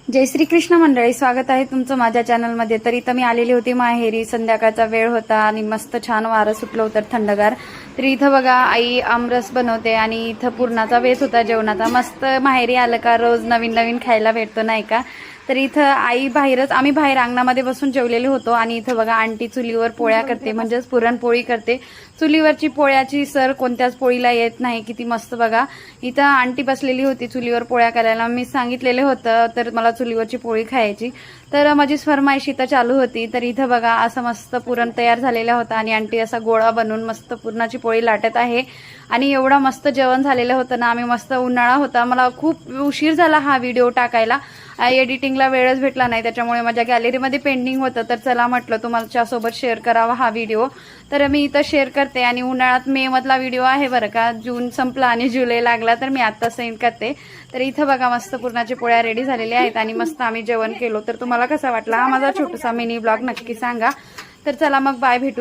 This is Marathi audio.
जय श्री कृष्ण मंडळी, स्वागत आहे तुमचं माझ्या चॅनलमध्ये। तर इथं मी आलेली होती माहेरी। संध्याकाळचा वेळ होता आणि मस्त छान वारं सुटलं होतं थंडगार। तर इथं बघा आई आमरस बनवते आणि इथं पुरणाचा बेत होता जेवणाचा। मस्त माहेरी आलं का रोज नवीन नवीन खायला भेटतो नाही का। तर इथं आई बाहेरच, आम्ही बाहेर अंगणामध्ये बसून जेवलेले होतो आणि इथं बघा आंटी चुलीवर पोळ्या करते, म्हणजेच पुरणपोळी करते। चुलीवरची पोळ्याची सर कोणत्याच पोळीला येत नाही। किती मस्त बघा, इथं आंटी बसलेली होती चुलीवर पोळ्या करायला। मी सांगितलेले होतं तर मला चुलीवरची पोळी खायची, तर माझी फरमाईश इथं चालू होती। तर इथं बघा असं मस्त पुरण तयार झालेला होता आणि आंटी असा गोळा बनवून मस्त पुरणाची पोळी लाटत आहे आणि एवढा मस्त जेवण झालेलं होतं ना। आम्ही मस्त, उन्हाळा होता, मला खूप उशीर झाला हा व्हिडिओ टाकायला, एडिटिंगला वेळच भेटला नाही, त्याच्यामुळे माझ्या गॅलरीमध्ये पेंडिंग होतं। तर चला म्हटलं तुमच्यासोबत शेअर करावा हा व्हिडिओ। तर मी इथं शेअर करते आणि उन्हाळ्यात मे मधला व्हिडिओ आहे बरं का। जून संपला आणि जुलै लागला तर मी आता सेंड करते। तर इथं बघा मस्त पुरणाची पोळ्या रेडी झालेल्या आहेत आणि मस्त आम्ही जेवण केलो। तर तुम्हाला कसा वाटला हा माझा छोटासा मिनी ब्लॉग नक्की सांगा। तर चला मग बाय, भेटू।